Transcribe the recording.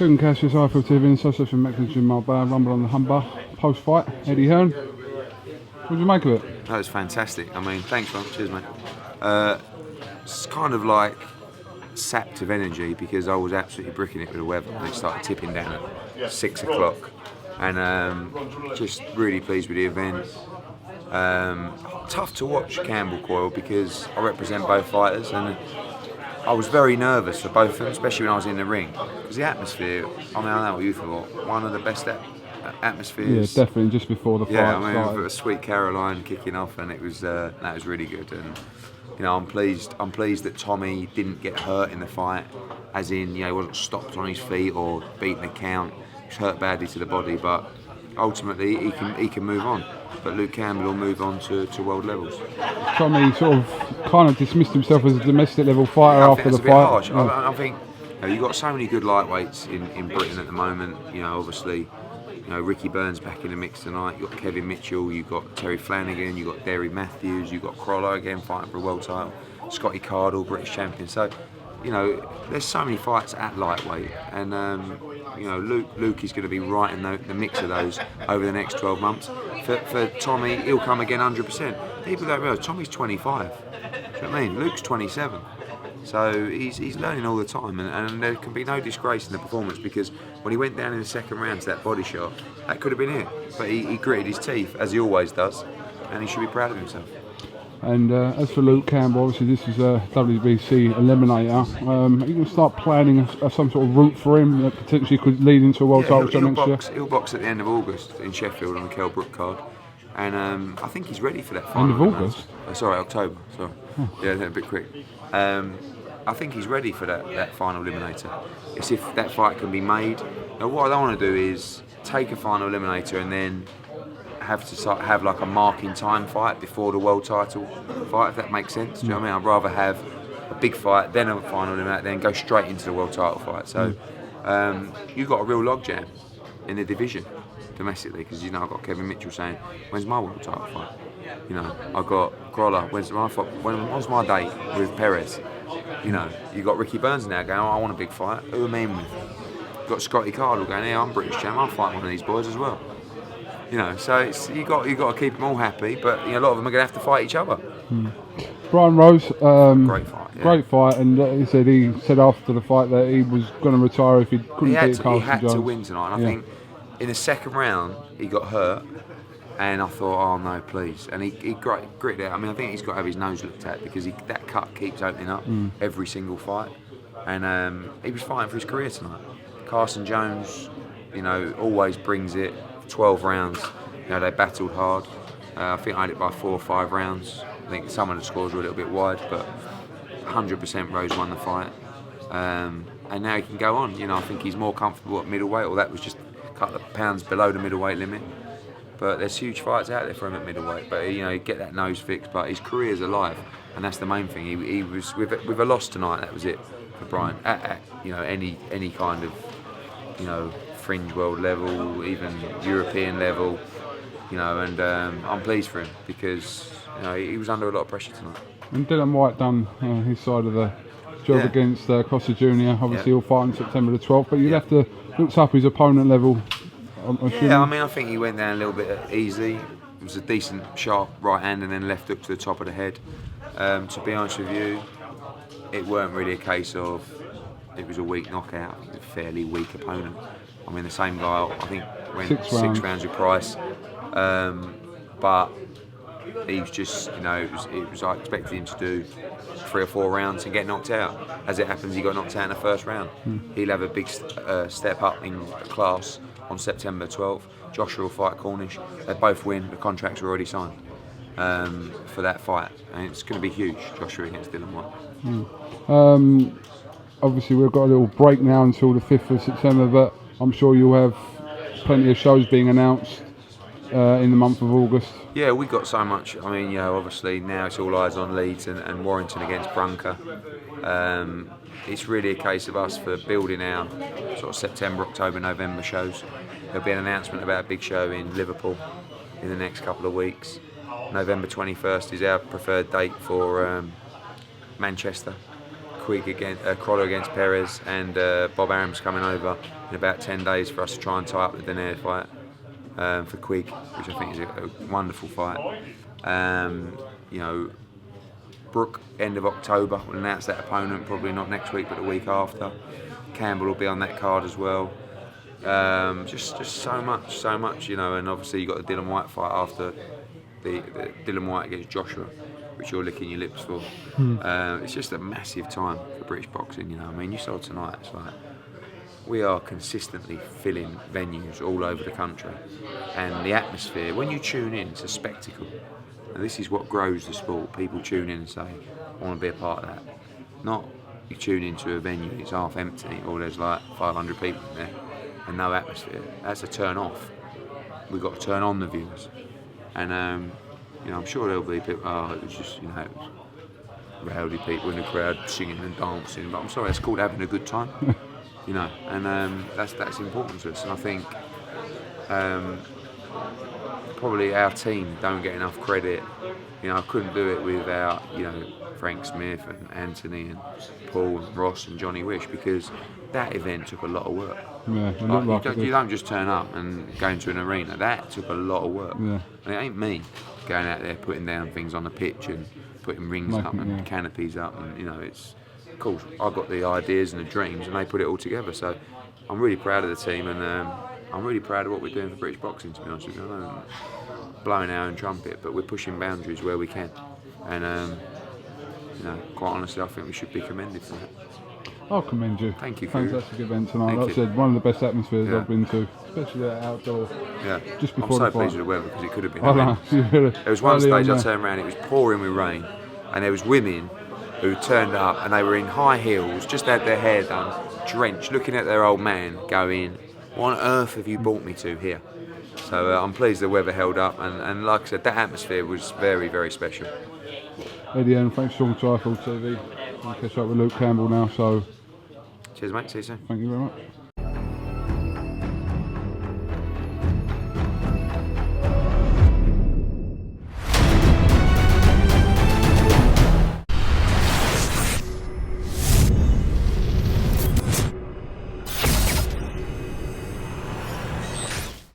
KUGAN, CASSIUS, IFL TV in association with Mexican Marbella, Rumble on the Humber, post-fight, Eddie Hearn. What did you make of it? That was fantastic. I mean, thanks, Ron. Cheers, mate. It's kind of like sapped of energy because I was absolutely bricking it with the weather and it started tipping down at 6 o'clock. And just really pleased with the event. Tough to watch Campbell Coyle because I represent both fighters and I was very nervous for both of them, especially when I was in the ring. Because the atmosphere, I mean, I know what you thought, one of the best atmospheres. Yeah, definitely, just before the fight started. With a Sweet Caroline kicking off, and it was that was really good. And you know, I'm pleased that Tommy didn't get hurt in the fight, as in, you know, he wasn't stopped on his feet or beaten a count. He was hurt badly to the body, but ultimately he can move on. But Luke Campbell will move on to world levels. Tommy sort of kind of dismissed himself as a domestic level fighter after the fight. Harsh. Yeah. I think you've got so many good lightweights in Britain at the moment. You know, obviously, you know, Ricky Burns back in the mix tonight. You've got Kevin Mitchell, you've got Terry Flanagan, you've got Derry Matthews, you've got Coyle again fighting for a world title, Scotty Cardle, British champion. So, you know, there's so many fights at lightweight, and you know, Luke is going to be right in the mix of those over the next 12 months. For Tommy, he'll come again 100%. People don't realise Tommy's 25. Do you know what I mean? Luke's 27. So he's learning all the time, and there can be no disgrace in the performance because when he went down in the second round to that body shot, that could have been it. But he gritted his teeth, as he always does, and he should be proud of himself. And as for Luke Campbell, obviously this is a WBC eliminator. Are you going to start planning some sort of route for him that potentially could lead into a world title shot next year? He'll box at the end of August in Sheffield on the Kell Brook card. And I think he's ready for that final. End of August? October. Sorry. Oh. Yeah, a bit quick. I think he's ready for that final eliminator. It's if that fight can be made. Now, what I don't want to do is take a final eliminator and then have like a marking time fight before the world title fight, if that makes sense. Do you know what I mean? I'd rather have a big fight, then a final eliminator, then go straight into the world title fight. So you've got a real logjam in the division domestically, because, you know, I've got Kevin Mitchell saying, when's my world title fight? You know, I've got Coyle, when's my date with Perez? You know, you've got Ricky Burns now going, I want a big fight. Who am I in with? You've got Scotty Cardle going, yeah, I'm British champ, I'll fight one of these boys as well. You know, so you got to keep them all happy, but you know, a lot of them are going to have to fight each other. Brian Rose, great fight. Yeah. Great fight, and he said after the fight that he was going to retire if he couldn't beat Carson Jones. He had to win tonight, and I think in the second round he got hurt, and I thought, oh no, please, and he gritted out. I mean, I think he's got to have his nose looked at because that cut keeps opening up every single fight, and he was fighting for his career tonight. Carson Jones, you know, always brings it. 12 rounds, you know, they battled hard. I think I had it by 4 or 5 rounds. I think some of the scores were a little bit wide, but 100% Rose won the fight. And now he can go on. You know, I think he's more comfortable at middleweight, or that was just a couple of pounds below the middleweight limit. But there's huge fights out there for him at middleweight. But, you know, he'd get that nose fixed, but his career's alive, and that's the main thing. He was with a loss tonight. That was it for Brian. At you know, any kind of, you know, fringe world level, even European level, you know, and I'm pleased for him because, you know, he was under a lot of pressure tonight. And Dillian Whyte done his side of the job against Costa Jr. Obviously he'll fight on September the 12th, but you'd have to look up his opponent level. Yeah, I mean, I think he went down a little bit easy. It was a decent, sharp right hand and then left hook to the top of the head. To be honest with you, it weren't really a case of it was a weak knockout. It was a fairly weak opponent. I mean, the same guy, I think, went 6 rounds with Price, but he was just, you know, it was I expected him to do 3 or 4 rounds and get knocked out. As it happens, he got knocked out in the first round. He'll have a big step up in class on September 12th. Joshua will fight Cornish. They both win. The contracts are already signed for that fight, and it's going to be huge. Joshua against Dillian Whyte. Obviously, we've got a little break now until the 5th of September, but I'm sure you'll have plenty of shows being announced in the month of August. Yeah, we got so much. I mean, you know, obviously now it's all eyes on Leeds and Warrington against Brunker. It's really a case of us for building our sort of September, October, November shows. There'll be an announcement about a big show in Liverpool in the next couple of weeks. November 21st is our preferred date for Manchester. Quigg against Coyle against Perez, and Bob Arum's coming over in about 10 days for us to try and tie up the Denier fight for Quigg, which I think is a wonderful fight. You know, Brooke, end of October, will announce that opponent, probably not next week but the week after. Campbell will be on that card as well. Just so much, you know, and obviously you got the Dillian Whyte fight after the Dillian Whyte against Joshua, which you're licking your lips for. It's just a massive time for British boxing, you know. I mean, you saw tonight, it's like we are consistently filling venues all over the country, and the atmosphere, when you tune in, it's a spectacle. And this is what grows the sport. People tune in and say, I want to be a part of that. Not you tune into a venue, it's half empty, or there's like 500 people in there and no atmosphere. That's a turn off. We've got to turn on the viewers. And you know, I'm sure there'll be people, it was just, you know, it was rowdy people in the crowd singing and dancing, but I'm sorry, it's called having a good time. You know, and that's important to us. And I think probably our team don't get enough credit. You know, I couldn't do it without, you know, Frank Smith and Anthony and Paul and Ross and Johnny Wish, because that event took a lot of work. Yeah, it looked like you don't just turn up and go into an arena. That took a lot of work. Yeah. And it ain't me going out there putting down things on the pitch and putting rings up and canopies up, and you know, it's cool. I've got the ideas and the dreams, and they put it all together. So I'm really proud of the team, and I'm really proud of what we're doing for British boxing, to be honest with you. I know blowing our own trumpet, but we're pushing boundaries where we can, and you know, quite honestly, I think we should be commended for that. I'll commend you. Thank you. Fantastic event tonight. Like I said, one of the best atmospheres I've been to, especially that outdoor. Yeah. Just before I'm so pleased with the weather, because it could have been. There was one stage I turned around, it was pouring with rain, and there was women who turned up and they were in high heels, just had their hair done, drenched, looking at their old man, going, "What on earth have you brought me to here?" So I'm pleased the weather held up, and like I said, that atmosphere was very, very special. Eddie, and thanks for talking to iFull TV. I'll catch up with Luke Campbell now, so cheers, mate. See you soon. thank you very much.